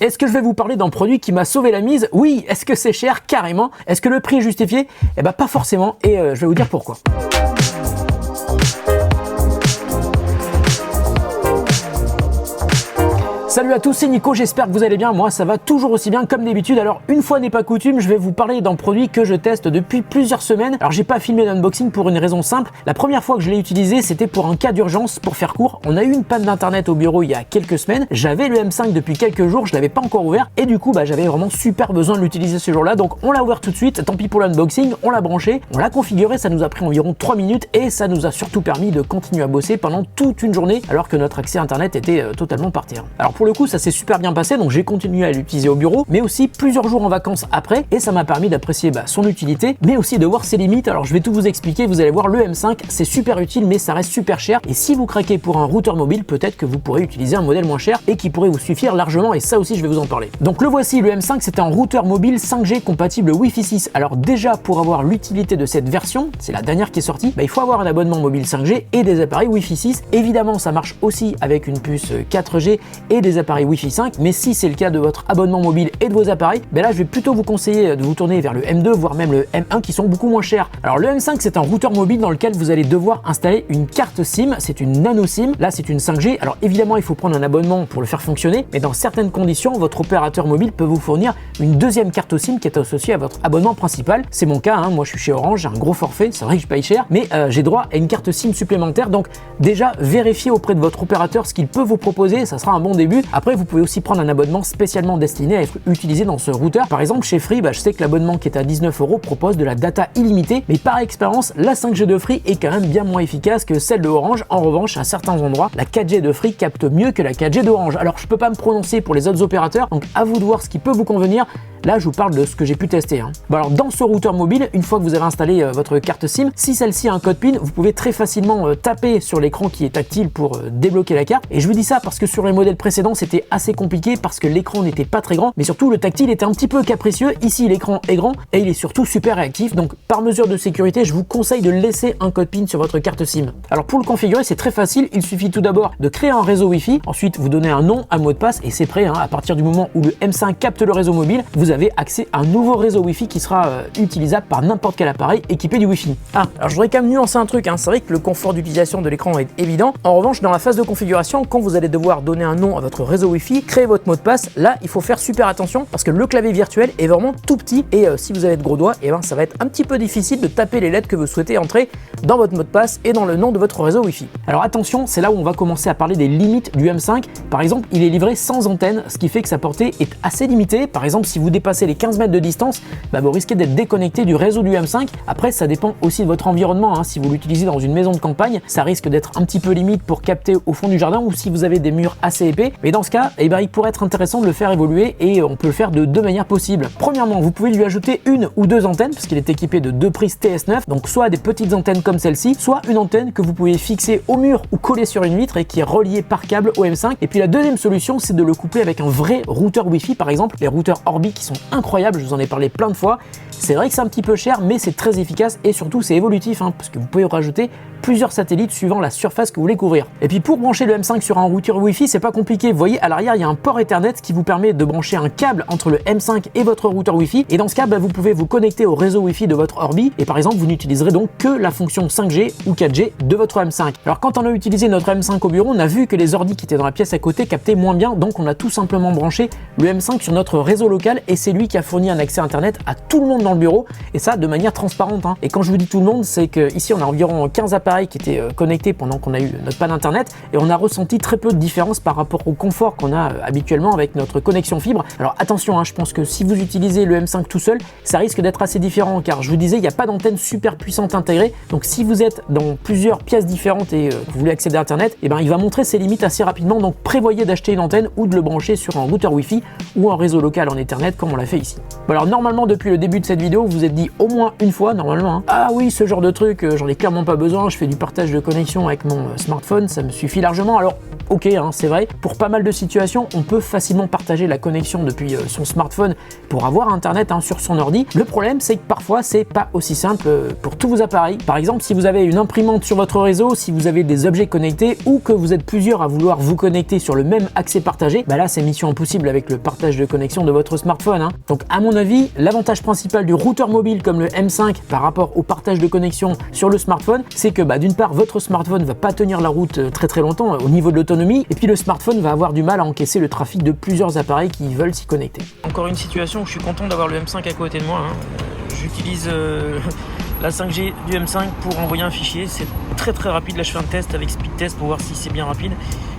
Est-ce que je vais vous parler d'un produit qui m'a sauvé la mise? Oui. Est-ce que c'est cher? Carrément. Est-ce que le prix est justifié? Eh ben pas forcément, et je vais vous dire pourquoi. Salut à tous, c'est Nico, j'espère que vous allez bien. Moi ça va toujours aussi bien comme d'habitude. Alors une fois n'est pas coutume, je vais vous parler d'un produit que je teste depuis plusieurs semaines. Alors j'ai pas filmé l'unboxing pour une raison simple. La première fois que je l'ai utilisé, c'était pour un cas d'urgence. Pour faire court, on a eu une panne d'internet au bureau il y a quelques semaines. J'avais le M5 depuis quelques jours, je l'avais pas encore ouvert et du coup j'avais vraiment super besoin de l'utiliser ce jour-là. Donc on l'a ouvert tout de suite, tant pis pour l'unboxing, on l'a branché, on l'a configuré, ça nous a pris environ 3 minutes et ça nous a surtout permis de continuer à bosser pendant toute une journée alors que notre accès internet était totalement par terre. Alors pour le coup ça s'est super bien passé, donc j'ai continué à l'utiliser au bureau, mais aussi plusieurs jours en vacances après, et ça m'a permis d'apprécier son utilité, mais aussi de voir ses limites. Alors je vais tout vous expliquer, vous allez voir, le M5 c'est super utile, mais ça reste super cher, et si vous craquez pour un routeur mobile, peut-être que vous pourrez utiliser un modèle moins cher et qui pourrait vous suffire largement, et ça aussi je vais vous en parler. Donc le voici, le M5 c'est un routeur mobile 5G compatible Wi-Fi 6. Alors déjà pour avoir l'utilité de cette version, c'est la dernière qui est sortie, il faut avoir un abonnement mobile 5G et des appareils Wi-Fi 6. Évidemment ça marche aussi avec une puce 4G et des appareils Wi-Fi 5, mais si c'est le cas de votre abonnement mobile et de vos appareils, là je vais plutôt vous conseiller de vous tourner vers le M2 voire même le M1 qui sont beaucoup moins chers. Alors le M5 c'est un routeur mobile dans lequel vous allez devoir installer une carte SIM, c'est une nano SIM, là c'est une 5G. Alors évidemment il faut prendre un abonnement pour le faire fonctionner, mais dans certaines conditions votre opérateur mobile peut vous fournir une deuxième carte SIM qui est associée à votre abonnement principal. C'est mon cas, moi je suis chez Orange, j'ai un gros forfait, c'est vrai que je paye cher, mais j'ai droit à une carte SIM supplémentaire. Donc déjà vérifiez auprès de votre opérateur ce qu'il peut vous proposer, ça sera un bon début. Après vous pouvez aussi prendre un abonnement spécialement destiné à être utilisé dans ce routeur. Par exemple chez Free, je sais que l'abonnement qui est à 19 € propose de la data illimitée, mais par expérience la 5G de Free est quand même bien moins efficace que celle de Orange. En revanche à certains endroits la 4G de Free capte mieux que la 4G d'Orange. Alors je peux pas me prononcer pour les autres opérateurs, donc à vous de voir ce qui peut vous convenir. Là, je vous parle de ce que j'ai pu tester. Alors, dans ce routeur mobile, une fois que vous avez installé votre carte SIM, si celle-ci a un code PIN, vous pouvez très facilement taper sur l'écran qui est tactile pour débloquer la carte. Et je vous dis ça parce que sur les modèles précédents, c'était assez compliqué parce que l'écran n'était pas très grand, mais surtout le tactile était un petit peu capricieux. Ici, l'écran est grand et il est surtout super réactif. Donc, par mesure de sécurité, je vous conseille de laisser un code PIN sur votre carte SIM. Alors, pour le configurer, c'est très facile. Il suffit tout d'abord de créer un réseau Wi-Fi. Ensuite, vous donnez un nom, un mot de passe et c'est prêt. À partir du moment où le M5 capte le réseau mobile, vous avez accès à un nouveau réseau Wi-Fi qui sera utilisable par n'importe quel appareil équipé du Wi-Fi. Alors je voudrais quand même nuancer un truc, c'est vrai que le confort d'utilisation de l'écran est évident. En revanche, dans la phase de configuration, quand vous allez devoir donner un nom à votre réseau Wi-Fi, créer votre mot de passe, là il faut faire super attention parce que le clavier virtuel est vraiment tout petit et si vous avez de gros doigts, ça va être un petit peu difficile de taper les lettres que vous souhaitez entrer dans votre mot de passe et dans le nom de votre réseau Wi-Fi. Alors attention, c'est là où on va commencer à parler des limites du M5. Par exemple, il est livré sans antenne, ce qui fait que sa portée est assez limitée. Par exemple, si vous dépassez les 15 mètres de distance, vous risquez d'être déconnecté du réseau du M5. Après, ça dépend aussi de votre environnement. Si vous l'utilisez dans une maison de campagne, ça risque d'être un petit peu limite pour capter au fond du jardin ou si vous avez des murs assez épais. Mais dans ce cas, il pourrait être intéressant de le faire évoluer et on peut le faire de deux manières possibles. Premièrement, vous pouvez lui ajouter une ou deux antennes parce qu'il est équipé de deux prises TS9, donc soit des petites antennes comme celle-ci, soit une antenne que vous pouvez fixer au mur ou coller sur une vitre et qui est reliée par câble au M5. Et puis la deuxième solution, c'est de le coupler avec un vrai routeur Wi-Fi, par exemple les routeurs Orbi qui sont incroyables, je vous en ai parlé plein de fois. C'est vrai que c'est un petit peu cher, mais c'est très efficace et surtout c'est évolutif parce que vous pouvez rajouter plusieurs satellites suivant la surface que vous voulez couvrir. Et puis pour brancher le M5 sur un routeur Wi-Fi, c'est pas compliqué. Vous voyez à l'arrière, il y a un port Ethernet qui vous permet de brancher un câble entre le M5 et votre routeur Wi-Fi. Et dans ce cas, vous pouvez vous connecter au réseau Wi-Fi de votre Orbi. Et par exemple, vous n'utiliserez donc que la fonction 5G ou 4G de votre M5. Alors quand on a utilisé notre M5 au bureau, on a vu que les ordis qui étaient dans la pièce à côté captaient moins bien. Donc on a tout simplement branché le M5 sur notre réseau local et c'est lui qui a fourni un accès Internet à tout le monde dans le bureau. Et ça de manière transparente. Et quand je vous dis tout le monde, c'est qu'ici on a environ 15 appareils qui étaient connectés pendant qu'on a eu notre panne internet et on a ressenti très peu de différence par rapport au confort qu'on a habituellement avec notre connexion fibre. Alors attention, je pense que si vous utilisez le M5 tout seul, ça risque d'être assez différent car je vous disais, il n'y a pas d'antenne super puissante intégrée. Donc si vous êtes dans plusieurs pièces différentes et que vous voulez accéder à Internet, il va montrer ses limites assez rapidement. Donc prévoyez d'acheter une antenne ou de le brancher sur un routeur Wi-Fi ou un réseau local en Ethernet comme on l'a fait ici. Alors normalement, depuis le début de cette vidéo, vous vous êtes dit au moins une fois, normalement, ah oui, ce genre de truc, j'en ai clairement pas besoin, je fais du partage de connexion avec mon smartphone, ça me suffit largement. Alors ok, hein, c'est vrai, pour pas mal de situations, on peut facilement partager la connexion depuis son smartphone pour avoir internet sur son ordi. Le problème, c'est que parfois, c'est pas aussi simple pour tous vos appareils. Par exemple, si vous avez une imprimante sur votre réseau, si vous avez des objets connectés ou que vous êtes plusieurs à vouloir vous connecter sur le même accès partagé, bah là, c'est mission impossible avec le partage de connexion de votre smartphone. Donc, à mon avis, l'avantage principal du routeur mobile comme le M5 par rapport au partage de connexion sur le smartphone, c'est que d'une part, votre smartphone va pas tenir la route très longtemps au niveau de l'autonomie, et puis le smartphone va avoir du mal à encaisser le trafic de plusieurs appareils qui veulent s'y connecter. Encore une situation où je suis content d'avoir le M5 à côté de moi. J'utilise la 5G du M5 pour envoyer un fichier. C'est très rapide. Là, je fais un test avec Speed Test pour voir si c'est bien rapide.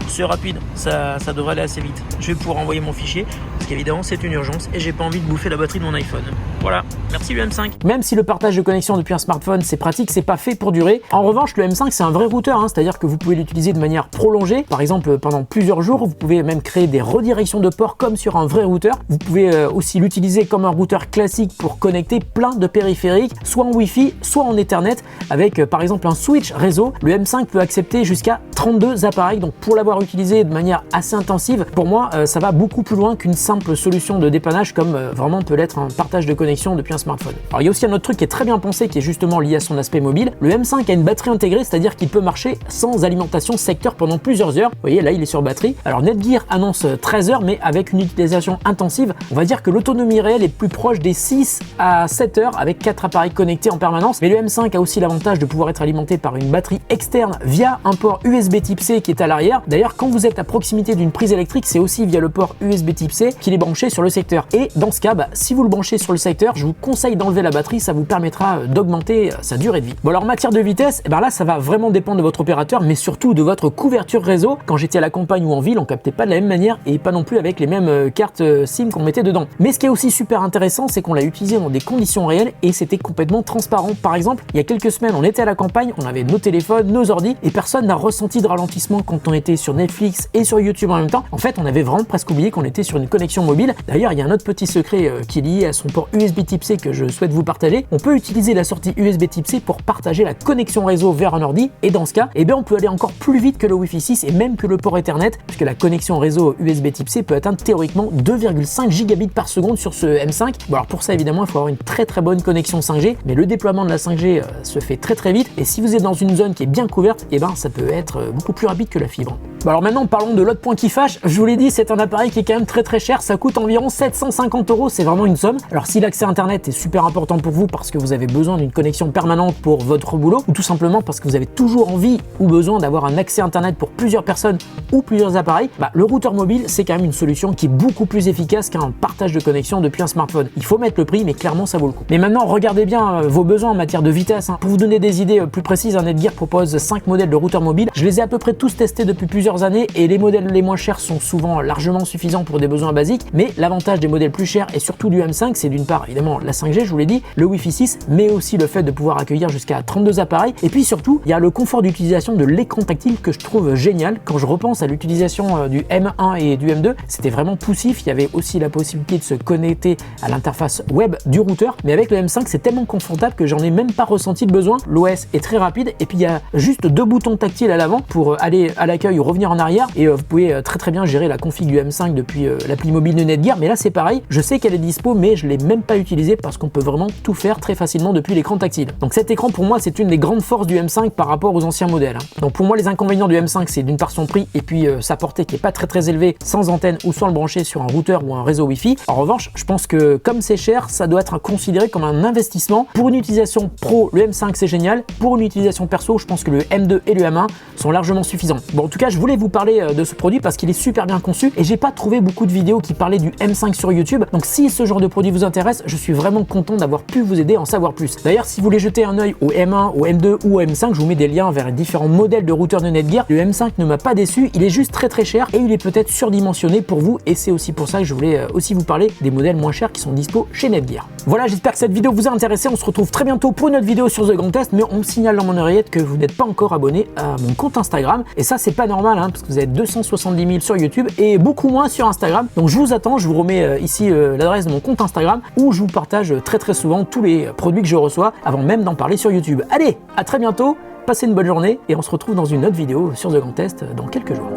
C'est rapide, ça devrait aller assez vite. Je vais pouvoir envoyer mon fichier parce qu'évidemment c'est une urgence et j'ai pas envie de bouffer la batterie de mon iPhone. Voilà, merci le M5. Même si le partage de connexion depuis un smartphone c'est pratique, c'est pas fait pour durer. En revanche, le M5 c'est un vrai routeur, c'est-à-dire que vous pouvez l'utiliser de manière prolongée. Par exemple, pendant plusieurs jours, vous pouvez même créer des redirections de ports comme sur un vrai routeur. Vous pouvez aussi l'utiliser comme un routeur classique pour connecter plein de périphériques, soit en Wi-Fi, soit en Ethernet, avec par exemple un switch réseau. Le M5 peut accepter jusqu'à 32 appareils, donc pour l'avoir utilisé de manière assez intensive, pour moi ça va beaucoup plus loin qu'une simple solution de dépannage comme vraiment peut l'être un partage de connexion depuis un smartphone. Alors il y a aussi un autre truc qui est très bien pensé qui est justement lié à son aspect mobile. Le M5 a une batterie intégrée, c'est-à-dire qu'il peut marcher sans alimentation secteur pendant plusieurs heures. Vous voyez là il est sur batterie. Alors Netgear annonce 13 heures, mais avec une utilisation intensive, on va dire que l'autonomie réelle est plus proche des 6 à 7 heures avec 4 appareils connectés en permanence. Mais le M5 a aussi l'avantage de pouvoir être alimenté par une batterie externe via un port USB Type C qui est à l'arrière. D'ailleurs, quand vous êtes à proximité d'une prise électrique, c'est aussi via le port USB Type C qu'il est branché sur le secteur. Et dans ce cas, si vous le branchez sur le secteur, je vous conseille d'enlever la batterie, ça vous permettra d'augmenter sa durée de vie. Bon alors en matière de vitesse, là ça va vraiment dépendre de votre opérateur, mais surtout de votre couverture réseau. Quand j'étais à la campagne ou en ville, on captait pas de la même manière et pas non plus avec les mêmes cartes SIM qu'on mettait dedans. Mais ce qui est aussi super intéressant, c'est qu'on l'a utilisé dans des conditions réelles et c'était complètement transparent. Par exemple, il y a quelques semaines, on était à la campagne, on avait nos téléphones, nos ordis et personne n'a ressenti de ralentissement quand on était sur Netflix et sur YouTube en même temps. En fait, on avait vraiment presque oublié qu'on était sur une connexion mobile. D'ailleurs, il y a un autre petit secret qui est lié à son port USB Type C que je souhaite vous partager. On peut utiliser la sortie USB Type C pour partager la connexion réseau vers un ordi et dans ce cas, on peut aller encore plus vite que le Wi-Fi 6 et même que le port Ethernet puisque la connexion réseau USB Type C peut atteindre théoriquement 2,5 gigabits par seconde sur ce M5. Bon alors pour ça, évidemment, il faut avoir une très bonne connexion 5G, mais le déploiement de la 5G se fait très vite et si vous êtes dans une zone qui est bien couverte, ça peut être beaucoup plus rapide que la fibre. Bon alors maintenant parlons de l'autre point qui fâche. Je vous l'ai dit, c'est un appareil qui est quand même très cher, ça coûte environ 750 €, c'est vraiment une somme. Alors si l'accès internet est super important pour vous parce que vous avez besoin d'une connexion permanente pour votre boulot ou tout simplement parce que vous avez toujours envie ou besoin d'avoir un accès internet pour plusieurs personnes ou plusieurs appareils, le routeur mobile c'est quand même une solution qui est beaucoup plus efficace qu'un partage de connexion depuis un smartphone. Il faut mettre le prix, mais clairement ça vaut le coup. Mais maintenant regardez bien vos besoins en matière de vitesse. Pour vous donner des idées plus précises, Netgear propose 5 modèles de routeurs mobiles. Je les ai à peu près tous testés depuis plusieurs années et les modèles les moins chers sont souvent largement suffisants pour des besoins basiques, mais l'avantage des modèles plus chers et surtout du M5, c'est d'une part évidemment la 5G, je vous l'ai dit, le Wi-Fi 6, mais aussi le fait de pouvoir accueillir jusqu'à 32 appareils et puis surtout il y a le confort d'utilisation de l'écran tactile que je trouve génial. Quand je repense à l'utilisation du M1 et du M2, c'était vraiment poussif. Il y avait aussi la possibilité de se connecter à l'interface web du routeur, mais avec le M5 c'est tellement confortable que j'en ai même pas ressenti le besoin. L'OS est très rapide et puis il y a juste 2 boutons tactiles à l'avant pour aller à l'accueil ou revenir en arrière et vous pouvez très bien gérer la config du M5 depuis l'appli mobile de Netgear. Mais là c'est pareil, je sais qu'elle est dispo mais je l'ai même pas utilisée parce qu'on peut vraiment tout faire très facilement depuis l'écran tactile. Donc cet écran pour moi c'est une des grandes forces du M5 par rapport aux anciens modèles. Donc pour moi les inconvénients du M5 c'est d'une part son prix et puis sa portée qui est pas très élevée sans antenne ou sans le brancher sur un routeur ou un réseau Wi-Fi. En revanche je pense que comme c'est cher ça doit être considéré comme un investissement. Pour une utilisation pro le M5 c'est génial, pour une utilisation perso je pense que le M2 et le M1 sont largement suffisants. Bon en tout cas je voulais vous parler de ce produit parce qu'il est super bien conçu et j'ai pas trouvé beaucoup de vidéos qui parlaient du M5 sur YouTube. Donc si ce genre de produit vous intéresse, je suis vraiment content d'avoir pu vous aider à en savoir plus. D'ailleurs si vous voulez jeter un œil au M1, au M2 ou au M5, je vous mets des liens vers les différents modèles de routeurs de Netgear. Le M5 ne m'a pas déçu, il est juste très cher et il est peut-être surdimensionné pour vous et c'est aussi pour ça que je voulais aussi vous parler des modèles moins chers qui sont dispo chez Netgear. Voilà, j'espère que cette vidéo vous a intéressé. On se retrouve très bientôt pour une autre vidéo sur The Grand Test, mais on me signale dans mon oreillette que vous n'êtes pas encore abonné à mon compte Instagram et ça c'est pas normal parce que vous êtes 270 000 sur YouTube et beaucoup moins sur Instagram. Donc je vous attends, je vous remets ici l'adresse de mon compte Instagram où je vous partage très souvent tous les produits que je reçois avant même d'en parler sur YouTube. Allez, à très bientôt, passez une bonne journée et on se retrouve dans une autre vidéo sur The Grand Test dans quelques jours.